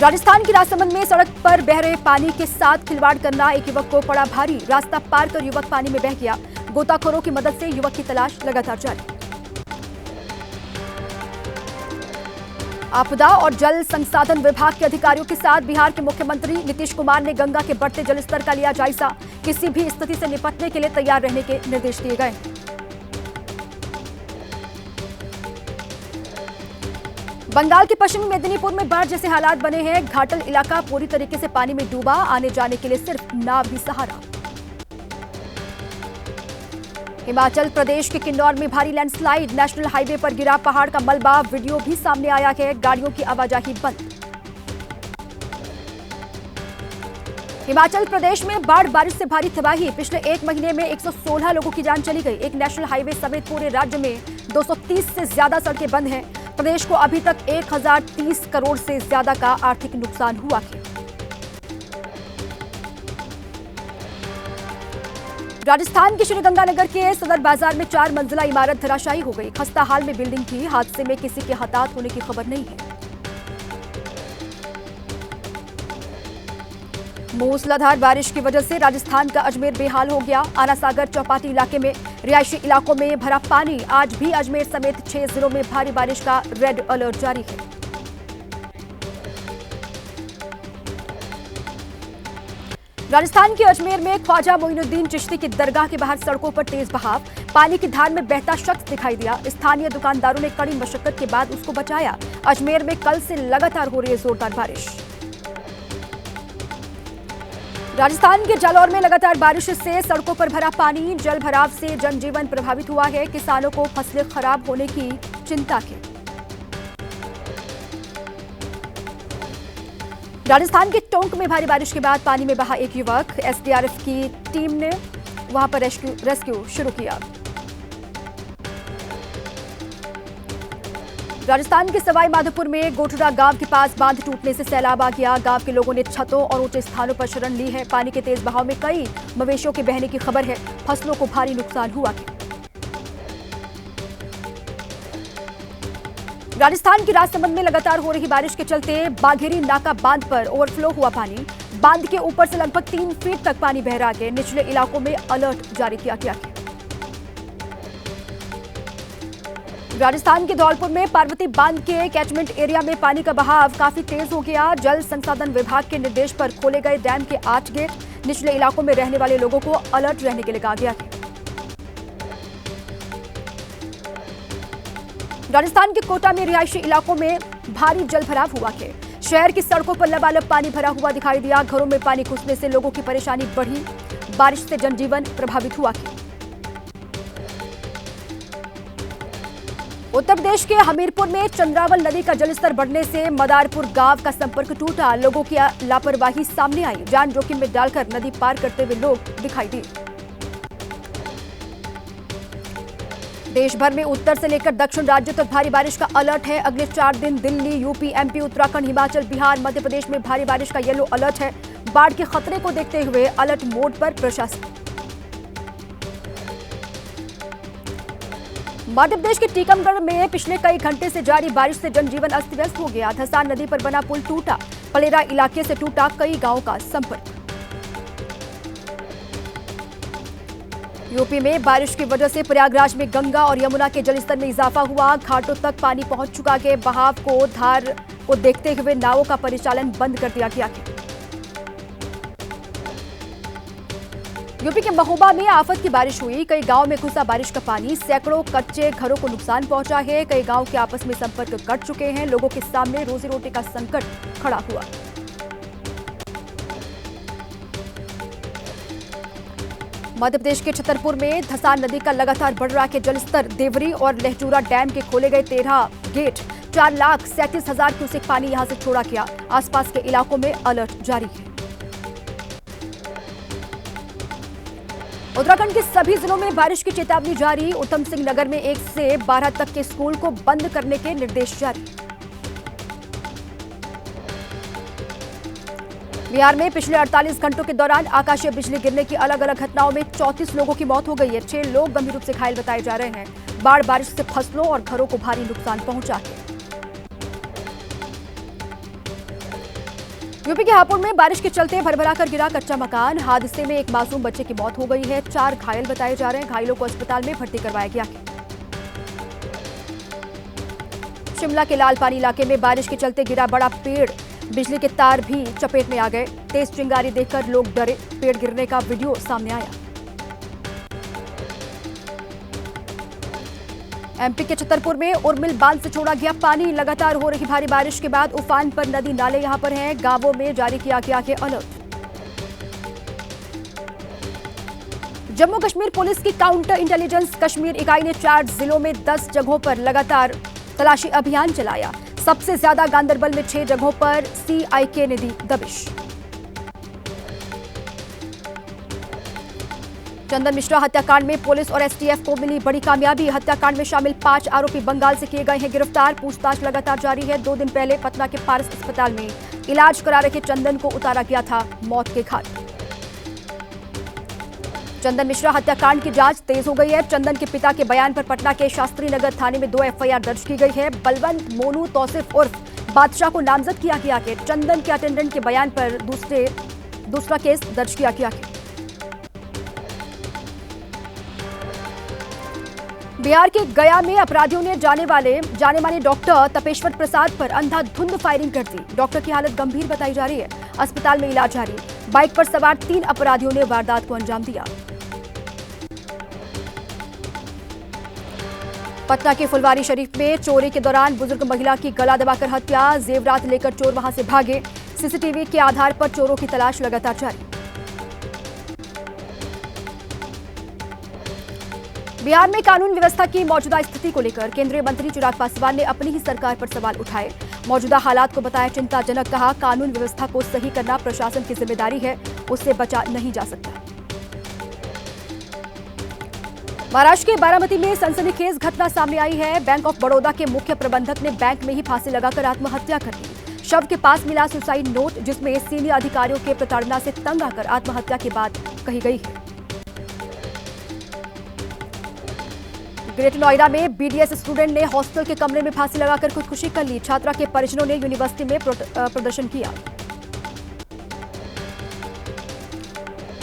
राजस्थान की राजसमंद में सड़क पर बह रहे पानी के साथ खिलवाड़ करना एक युवक को पड़ा भारी। रास्ता पार कर युवक पानी में बह गया। गोताखोरों की मदद से युवक की तलाश लगातार जारी। आपदा और जल संसाधन विभाग के अधिकारियों के साथ बिहार के मुख्यमंत्री नीतीश कुमार ने गंगा के बढ़ते जलस्तर का लिया जायजा। किसी भी स्थिति से निपटने के लिए तैयार रहने के निर्देश दिए गए। बंगाल के पश्चिमी मेदिनीपुर में बाढ़ जैसे हालात बने हैं। घाटल इलाका पूरी तरीके से पानी में डूबा। आने जाने के लिए सिर्फ नाव ही सहारा। हिमाचल प्रदेश के किन्नौर में भारी लैंडस्लाइड। नेशनल हाईवे पर गिरा पहाड़ का मलबा। वीडियो भी सामने आया है। गाड़ियों की आवाजाही बंद। हिमाचल प्रदेश में बाढ़ बारिश से भारी तबाही। पिछले एक महीने में 116 लोगों की जान चली गई। एक नेशनल हाईवे समेत पूरे राज्य में 230 से ज्यादा सड़कें बंद हैं। प्रदेश को अभी तक 1030 करोड़ से ज्यादा का आर्थिक नुकसान हुआ है। राजस्थान के श्रीगंगानगर के सदर बाजार में 4 मंजिला इमारत धराशायी हो गई। खस्ता हाल में बिल्डिंग थी। हादसे में किसी के हताहत होने की खबर नहीं है। मूसलाधार बारिश की वजह से राजस्थान का अजमेर बेहाल हो गया। आना सागर चौपाटी इलाके में रिहायशी इलाकों में भरा पानी। आज भी अजमेर समेत 6 जिलों में भारी बारिश का रेड अलर्ट जारी है। राजस्थान के अजमेर में ख्वाजा मोइनुद्दीन चिश्ती की दरगाह के बाहर सड़कों पर तेज बहाव। पानी की धार में बहता शख्स दिखाई दिया। स्थानीय दुकानदारों ने कड़ी मशक्कत के बाद उसको बचाया। अजमेर में कल से लगातार हो रही है जोरदार बारिश। राजस्थान के जालौर में लगातार बारिश से सड़कों पर भरा पानी। जल भराव से जनजीवन प्रभावित हुआ है। किसानों को फसलें खराब होने की चिंता है। राजस्थान के टोंक में भारी बारिश के बाद पानी में बहा एक युवक। एसडीआरएफ की टीम ने वहां पर रेस्क्यू शुरू किया। राजस्थान के सवाई माधोपुर में गोठरा गांव के पास बांध टूटने से सैलाब आ गया। गांव के लोगों ने छतों और ऊंचे स्थानों पर शरण ली है। पानी के तेज बहाव में कई मवेशियों के बहने की खबर है। फसलों को भारी नुकसान हुआ है। राजस्थान की राजसमंद में लगातार हो रही बारिश के चलते बाघेरी नाका बांध पर ओवरफ्लो हुआ पानी। बांध के ऊपर से लगभग 3 फीट तक पानी बह रहा है। निचले इलाकों में अलर्ट जारी किया गया है। राजस्थान के धौलपुर में पार्वती बांध के कैचमेंट एरिया में पानी का बहाव काफी तेज हो गया। जल संसाधन विभाग के निर्देश पर खोले गए डैम के 8 गेट। निचले इलाकों में रहने वाले लोगों को अलर्ट रहने के लिए कहा गया है। राजस्थान के कोटा में रिहायशी इलाकों में भारी जल भराव हुआ है। शहर की सड़कों पर लबालब पानी भरा हुआ दिखाई दिया। घरों में पानी घुसने से लोगों की परेशानी बढ़ी। बारिश से जनजीवन प्रभावित हुआ है। उत्तर प्रदेश के हमीरपुर में चंद्रावल नदी का जलस्तर बढ़ने से मदारपुर गांव का संपर्क टूटा। लोगों की लापरवाही सामने आई। जान जोखिम में डालकर नदी पार करते हुए लोग दिखाई दिए। देश भर में उत्तर से लेकर दक्षिण राज्यों तक भारी बारिश का अलर्ट है। अगले 4 दिन दिल्ली, यूपी, एमपी, उत्तराखंड, हिमाचल, बिहार, मध्य प्रदेश में भारी बारिश का येलो अलर्ट है। बाढ़ के खतरे को देखते हुए अलर्ट मोड पर प्रशासन। मध्य प्रदेश के टीकमगढ़ में पिछले कई घंटे से जारी बारिश से जनजीवन अस्त व्यस्त हो गया। धसान नदी पर बना पुल टूटा। पलेरा इलाके से टूटा कई गांवों का संपर्क। यूपी में बारिश की वजह से प्रयागराज में गंगा और यमुना के जलस्तर में इजाफा हुआ। घाटों तक पानी पहुंच चुका है। बहाव को धार को देखते हुए नावों का परिचालन बंद कर दिया गया है। यूपी के महोबा में आफत की बारिश हुई। कई गांवों में घुसा बारिश का पानी। सैकड़ों कच्चे घरों को नुकसान पहुंचा है। कई गांव के आपस में संपर्क कट चुके हैं। लोगों के सामने रोजी रोटी का संकट खड़ा हुआ। मध्य प्रदेश के छतरपुर में धसान नदी का लगातार बढ़ रहा है जलस्तर। देवरी और लहचूरा डैम के खोले गए 13 गेट। 4,37,000 क्यूसेक पानी यहां से छोड़ा गया। आसपास के इलाकों में अलर्ट जारी है। उत्तराखंड के सभी जिलों में बारिश की चेतावनी जारी। उत्तम सिंह नगर में 1 से 12 तक के स्कूल को बंद करने के निर्देश जारी। बिहार में पिछले 48 घंटों के दौरान आकाशीय बिजली गिरने की अलग अलग घटनाओं में 34 लोगों की मौत हो गई है। 6 लोग गंभीर रूप से घायल बताए जा रहे हैं। बाढ़ बारिश से फसलों और घरों को भारी नुकसान पहुंचा है। यूपी के हापुड़ में बारिश के चलते भरभरा कर गिरा कच्चा मकान। हादसे में एक मासूम बच्चे की मौत हो गई है। 4 घायल बताए जा रहे हैं। घायलों को अस्पताल में भर्ती करवाया गया है। शिमला के लालपानी इलाके में बारिश के चलते गिरा बड़ा पेड़, बिजली के तार भी चपेट में आ गए। तेज चिंगारी देखकर लोग डरे। पेड़ गिरने का वीडियो सामने आया। एमपी के छतरपुर में उर्मिल बांध से छोड़ा गया पानी। लगातार हो रही भारी बारिश के बाद उफान पर नदी नाले यहां पर हैं। गांवों में जारी किया गया है अलर्ट। जम्मू कश्मीर पुलिस की काउंटर इंटेलिजेंस कश्मीर इकाई ने 4 जिलों में 10 जगहों पर लगातार तलाशी अभियान चलाया। सबसे ज्यादा गांदरबल में 6 जगहों पर सीआईके ने दी दबिश। चंदन मिश्रा हत्याकांड में पुलिस और एसटीएफ को मिली बड़ी कामयाबी। हत्याकांड में शामिल 5 आरोपी बंगाल से किए गए हैं गिरफ्तार। पूछताछ लगातार जारी है। 2 दिन पहले पटना के पारस अस्पताल में इलाज करा रहे चंदन को उतारा गया था मौत के घाट। चंदन मिश्रा हत्याकांड की जांच तेज हो गई है। चंदन के पिता के बयान पर पटना के शास्त्री नगर थाने में 2 एफआईआर दर्ज की गई है। बलवंत मोनू तौसिफ उर्फ बादशाह को नामजद किया गया है। चंदन के अटेंडेंट के बयान पर दूसरा केस दर्ज किया गया है। बिहार के गया में अपराधियों ने जाने माने डॉक्टर तपेश्वर प्रसाद पर अंधाधुंध फायरिंग कर दी। डॉक्टर की हालत गंभीर बताई जा रही है। अस्पताल में इलाज जारी। बाइक पर सवार 3 अपराधियों ने वारदात को अंजाम दिया। पटना के फुलवारी शरीफ में चोरी के दौरान बुजुर्ग महिला की गला दबाकर हत्या। जेवरात लेकर चोर वहां से भागे। सीसीटीवी के आधार पर चोरों की तलाश लगातार जारी। बिहार में कानून व्यवस्था की मौजूदा स्थिति को लेकर केंद्रीय मंत्री चिराग पासवान ने अपनी ही सरकार पर सवाल उठाए। मौजूदा हालात को बताया चिंताजनक। कहा कानून व्यवस्था को सही करना प्रशासन की जिम्मेदारी है, उससे बचा नहीं जा सकता। महाराष्ट्र के बारामती में सनसनीखेज घटना सामने आई है। बैंक ऑफ बड़ौदा के मुख्य प्रबंधक ने बैंक में ही फांसी लगाकर आत्महत्या कर ली। शव के पास मिला सुसाइड नोट, जिसमें सीनियर अधिकारियों के प्रताड़ना से तंग आकर आत्महत्या की बात कही गई है। ग्रेटर नोएडा में बीडीएस स्टूडेंट ने हॉस्टल के कमरे में फांसी लगाकर खुदकुशी कर ली। छात्रा के परिजनों ने यूनिवर्सिटी में प्रदर्शन किया।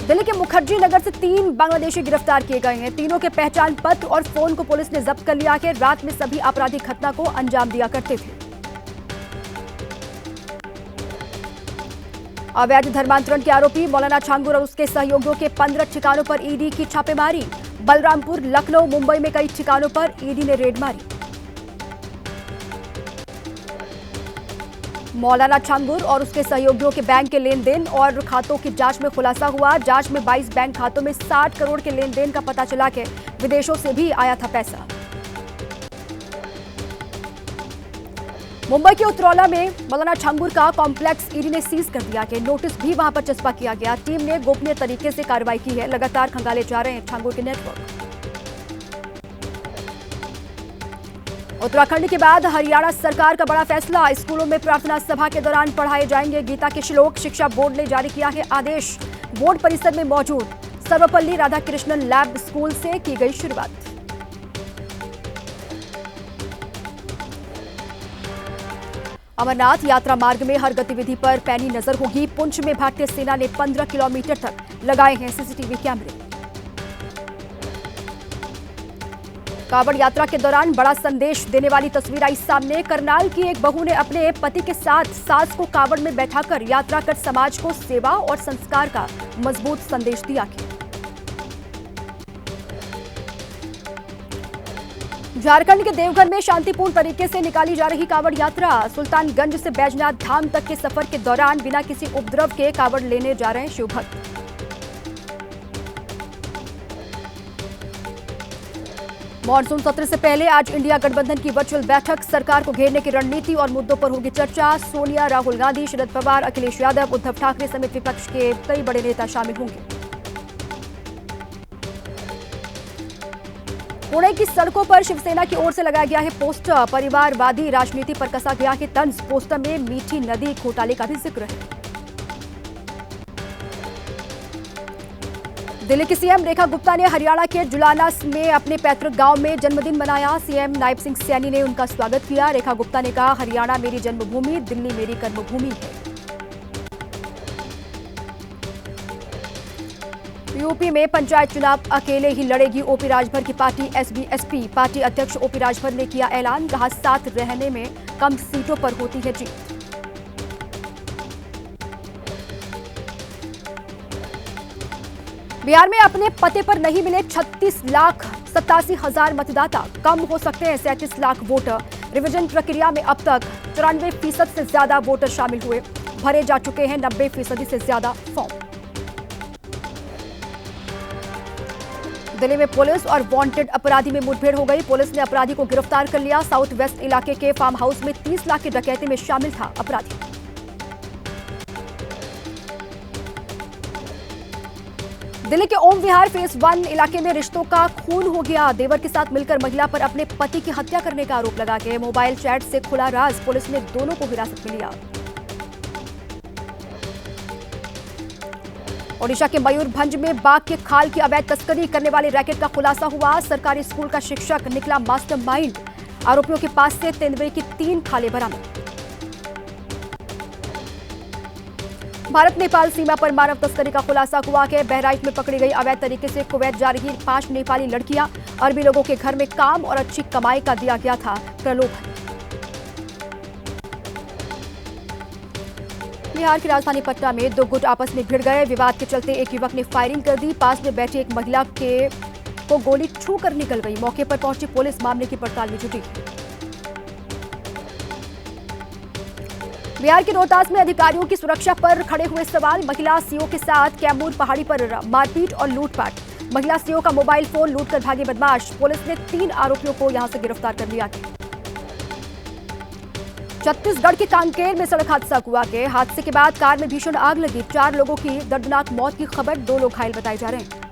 दिल्ली के मुखर्जी नगर से 3 बांग्लादेशी गिरफ्तार किए गए हैं। तीनों के पहचान पत्र और फोन को पुलिस ने जब्त कर लिया है। रात में सभी आपराधिक घटना को अंजाम दिया करते थे। अवैध धर्मांतरण के आरोपी मौलाना छांगुर और उसके सहयोगियों के 15 ठिकानों पर ईडी की छापेमारी। बलरामपुर, लखनऊ, मुंबई में कई ठिकानों पर ईडी ने रेड मारी। मौलाना छांगुर और उसके सहयोगियों के बैंक के लेन देन और खातों की जांच में खुलासा हुआ। जांच में 22 बैंक खातों में 60 करोड़ के लेन देन का पता चला कि विदेशों से भी आया था पैसा। मुंबई के उतरौला में मौलाना छांगुर का कॉम्प्लेक्स ईडी ने सीज कर दिया कि नोटिस भी वहां पर चस्पा किया गया। टीम ने गोपनीय तरीके से कार्रवाई की है। लगातार खंगाले जा रहे हैं छांगुर के नेटवर्क। उत्तराखंड के बाद हरियाणा सरकार का बड़ा फैसला। स्कूलों में प्रार्थना सभा के दौरान पढ़ाए जाएंगे गीता के श्लोक। शिक्षा बोर्ड ने जारी किया है आदेश। बोर्ड परिसर में मौजूद सर्वपल्ली राधाकृष्णन लैब स्कूल से की गई शुरुआत। अमरनाथ यात्रा मार्ग में हर गतिविधि पर पैनी नजर होगी। पुंछ में भारतीय सेना ने 15 किलोमीटर तक लगाए हैं सीसीटीवी कैमरे। कांवड़ यात्रा के दौरान बड़ा संदेश देने वाली तस्वीर आई सामने। करनाल की एक बहू ने अपने पति के साथ सास को कांवड़ में बैठाकर यात्रा कर समाज को सेवा और संस्कार का मजबूत संदेश दिया। झारखंड के देवघर में शांतिपूर्ण तरीके से निकाली जा रही कांवड़ यात्रा। सुल्तानगंज से बैजनाथ धाम तक के सफर के दौरान बिना किसी उपद्रव के कांवड़ लेने जा रहे हैं शिवभक्त। मॉनसून सत्र से पहले आज इंडिया गठबंधन की वर्चुअल बैठक। सरकार को घेरने की रणनीति और मुद्दों पर होगी चर्चा। सोनिया, राहुल गांधी, शरद पवार, अखिलेश यादव, उद्धव ठाकरे समेत विपक्ष के कई बड़े नेता शामिल होंगे। पुणे की सड़कों पर शिवसेना की ओर से लगाया गया है पोस्टर। परिवारवादी राजनीति पर कसा गया है तंज। पोस्टर में मीठी नदी घोटाले का भी जिक्र है। दिल्ली की सीएम रेखा गुप्ता ने हरियाणा के जुलाना में अपने पैतृक गांव में जन्मदिन मनाया। सीएम नायब सिंह सैनी ने उनका स्वागत किया। रेखा गुप्ता ने कहा, हरियाणा मेरी जन्मभूमि, दिल्ली मेरी कर्मभूमि है। यूपी में पंचायत चुनाव अकेले ही लड़ेगी ओपी राजभर की पार्टी एसबीएसपी। पार्टी अध्यक्ष ओपी राजभर ने किया ऐलान, कहा साथ रहने में कम सीटों पर होती है जीत। बिहार में अपने पते पर नहीं मिले 36,87,000 मतदाता, कम हो सकते हैं 37 लाख वोटर। रिवीजन प्रक्रिया में अब तक 94% से ज्यादा वोटर शामिल हुए, भरे जा चुके हैं 90% से ज्यादा फॉर्म। दिल्ली में पुलिस और वांटेड अपराधी में मुठभेड़ हो गई। पुलिस ने अपराधी को गिरफ्तार कर लिया। साउथ वेस्ट इलाके के फार्म हाउस में 30 लाख की डकैती में शामिल था अपराधी। दिल्ली के ओम विहार फेज 1 इलाके में रिश्तों का खून हो गया। देवर के साथ मिलकर महिला पर अपने पति की हत्या करने का आरोप लगा के मोबाइल चैट से खुला राज, पुलिस ने दोनों को हिरासत में लिया। ओडिशा के मयूरभंज में बाघ के खाल की अवैध तस्करी करने वाले रैकेट का खुलासा हुआ। सरकारी स्कूल का शिक्षक निकला मास्टरमाइंड। आरोपियों के पास से तेंदुए की 3 खालें बरामद। भारत नेपाल सीमा पर मानव तस्करी का खुलासा हुआ कि बहराइच में पकड़ी गई अवैध तरीके से कुवैत जा रही 5 नेपाली लड़कियां, अरबी लोगों के घर में काम और अच्छी कमाई का दिया गया था प्रलोभन। बिहार की राजधानी पटना में 2 गुट आपस में भिड़ गए। विवाद के चलते एक युवक ने फायरिंग कर दी। पास में बैठी एक महिला को गोली छू कर निकल गई। मौके पर पहुंची पुलिस मामले की पड़ताल में जुटी। बिहार के रोहतास में अधिकारियों की सुरक्षा पर खड़े हुए सवाल। महिला सीओ के साथ कैमूर पहाड़ी पर मारपीट और लूटपाट। महिला सीओ का मोबाइल फोन लूटकर भागे बदमाश। पुलिस ने 3 आरोपियों को यहां से गिरफ्तार कर लिया। छत्तीसगढ़ के कांकेर में सड़क हादसा हुआ के हादसे के बाद कार में भीषण आग लगी। 4 लोगों की दर्दनाक मौत की खबर, 2 लोग घायल बताए जा रहे हैं।